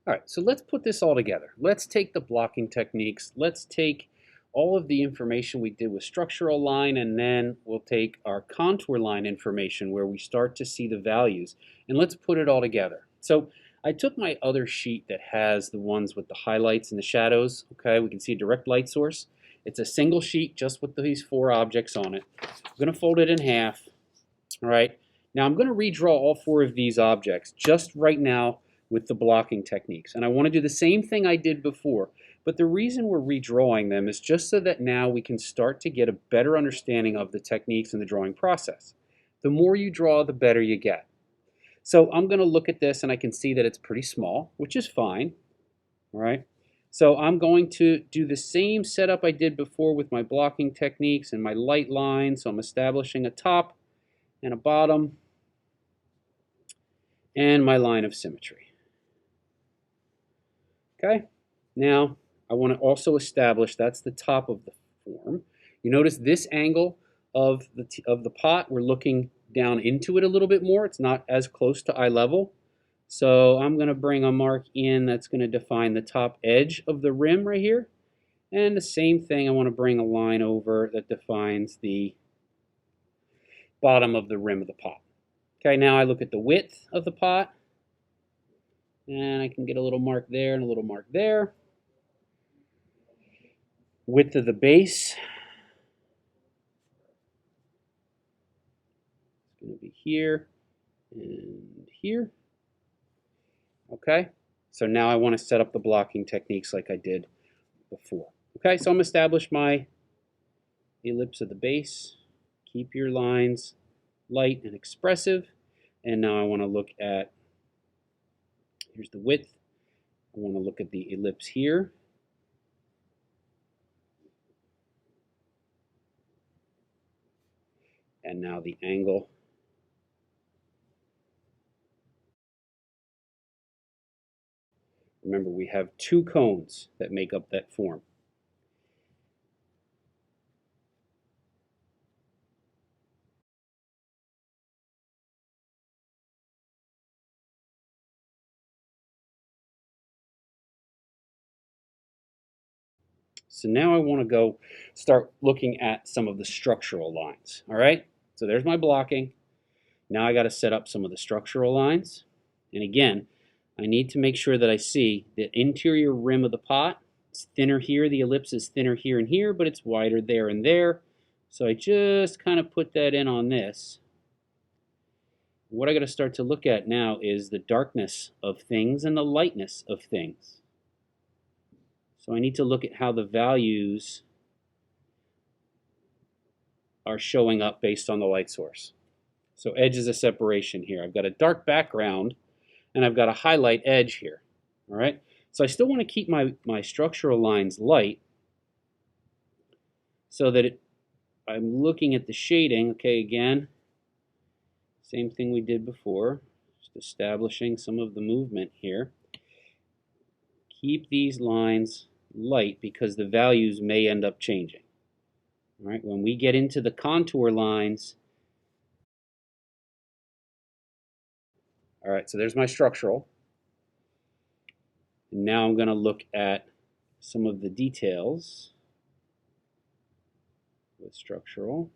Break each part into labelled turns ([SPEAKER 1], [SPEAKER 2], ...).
[SPEAKER 1] All right, so let's put this all together. Let's take the blocking techniques. Let's take all of the information we did with structural line, and then we'll take our contour line information where we start to see the values, and let's put it all together. So I took my other sheet that has the ones with the highlights and the shadows. Okay, we can see a direct light source. It's a single sheet just with these 4 objects on it. I'm going to fold it in half. All right, now I'm going to redraw all 4 of these objects just right now with the blocking techniques. And I want to do the same thing I did before. But the reason we're redrawing them is just so that now we can start to get a better understanding of the techniques in the drawing process. The more you draw, the better you get. So I'm going to look at this and I can see that it's pretty small, which is fine. All right. So I'm going to do the same setup I did before with my blocking techniques and my light lines. So I'm establishing a top and a bottom and my line of symmetry. Okay, now I want to also establish that's the top of the form. You notice this angle of the pot, we're looking down into it a little bit more. It's not as close to eye level. So I'm going to bring a mark in that's going to define the top edge of the rim right here. And the same thing, I want to bring a line over that defines the bottom of the rim of the pot. Okay, now I look at the width of the pot. And I can get a little mark there and a little mark there. Width of the base. It's going to be here and here. Okay, so now I want to set up the blocking techniques like I did before. Okay, so I'm going to establish my ellipse of the base. Keep your lines light and expressive. And now I want to look at, here's the width. I want to look at the ellipse here. And now the angle. Remember, we have 2 cones that make up that form. So now I want to go start looking at some of the structural lines. All right, so there's my blocking. Now I got to set up some of the structural lines. And again, I need to make sure that I see the interior rim of the pot. It's thinner here, the ellipse is thinner here and here, but it's wider there and there. So I just kind of put that in on this. What I got to start to look at now is the darkness of things and the lightness of things. So I need to look at how the values are showing up based on the light source. So edge is a separation here. I've got a dark background and I've got a highlight edge here. All right. So I still want to keep my structural lines light so that I'm looking at the shading. Okay, again, same thing we did before, just establishing some of the movement here. Keep these lines light because the values may end up changing. All right, when we get into the contour lines, all right, so there's my structural. And now I'm going to look at some of the details with structural.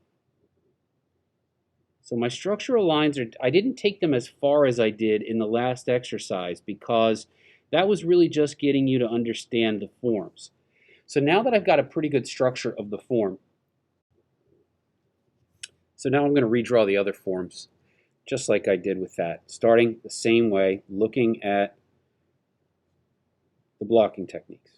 [SPEAKER 1] So my structural lines are, I didn't take them as far as I did in the last exercise because that was really just getting you to understand the forms. So now that I've got a pretty good structure of the form, so now I'm going to redraw the other forms just like I did with that, starting the same way, looking at the blocking techniques.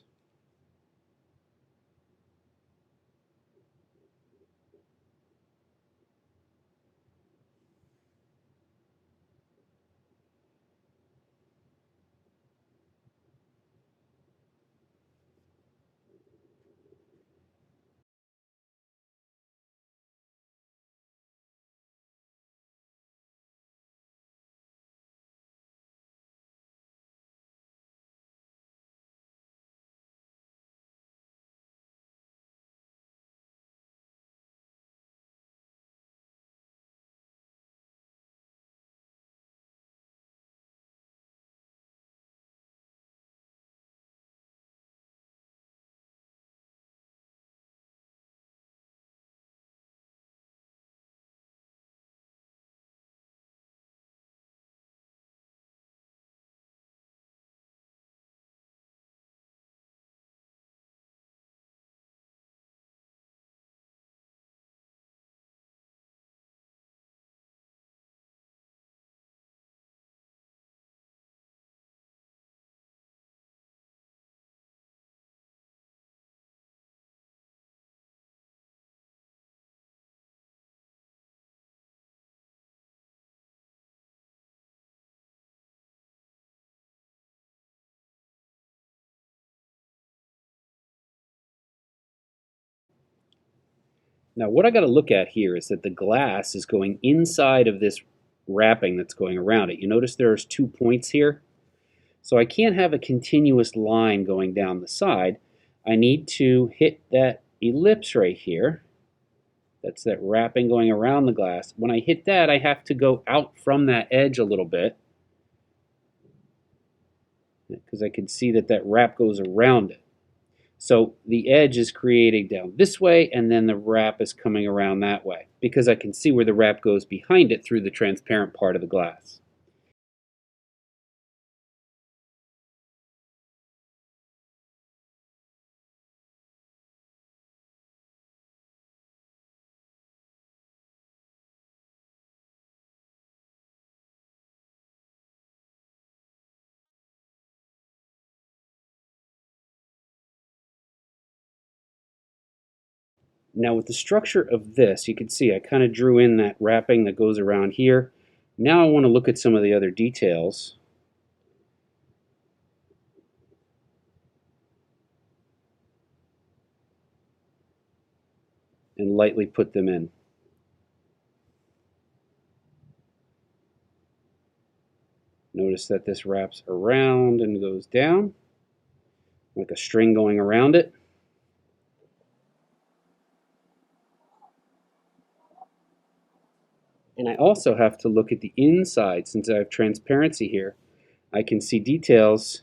[SPEAKER 1] Now what I got to look at here is that the glass is going inside of this wrapping that's going around it. You notice there's 2 points here? So I can't have a continuous line going down the side. I need to hit that ellipse right here. That's that wrapping going around the glass. When I hit that, I have to go out from that edge a little bit, because I can see that that wrap goes around it. So the edge is creating down this way, and then the wrap is coming around that way, because I can see where the wrap goes behind it through the transparent part of the glass. Now with the structure of this, you can see I kind of drew in that wrapping that goes around here. Now I want to look at some of the other details. And lightly put them in. Notice that this wraps around and goes down, like a string going around it. And I also have to look at the inside. Since I have transparency here, I can see details,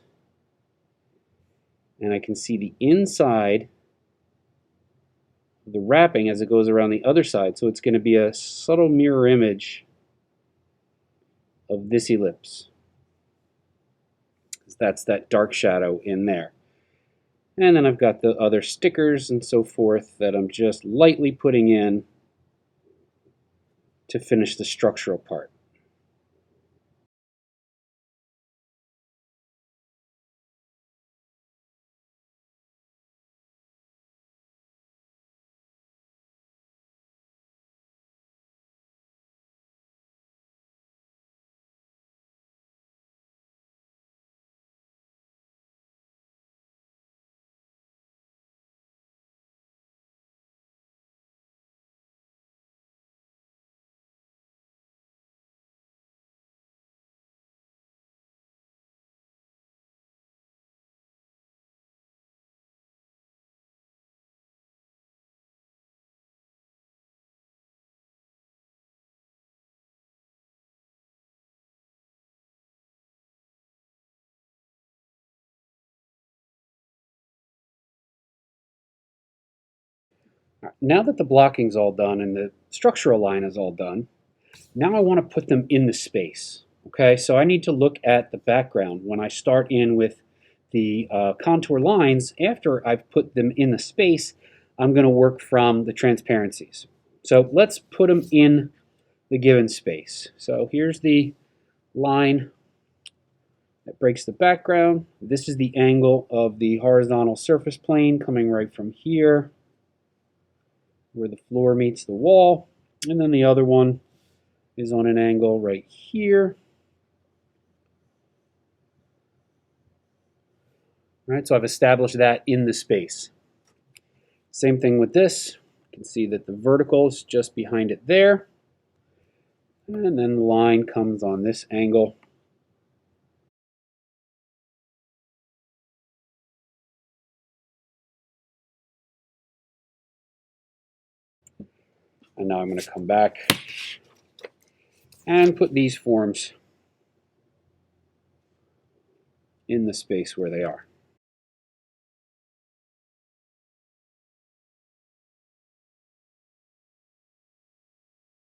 [SPEAKER 1] and I can see the inside of the wrapping as it goes around the other side. So it's going to be a subtle mirror image of this ellipse. That's that dark shadow in there. And then I've got the other stickers and so forth that I'm just lightly putting in to finish the structural part. Now that the blocking's all done and the structural line is all done, now I want to put them in the space. Okay, so I need to look at the background when I start in with the contour lines. After I've put them in the space, I'm going to work from the transparencies. So let's put them in the given space. So here's the line that breaks the background. This is the angle of the horizontal surface plane coming right from here, where the floor meets the wall, and then the other one is on an angle right here. All right, so I've established that in the space. Same thing with this. You can see that the vertical is just behind it there, and then the line comes on this angle. And now I'm going to come back and put these forms in the space where they are.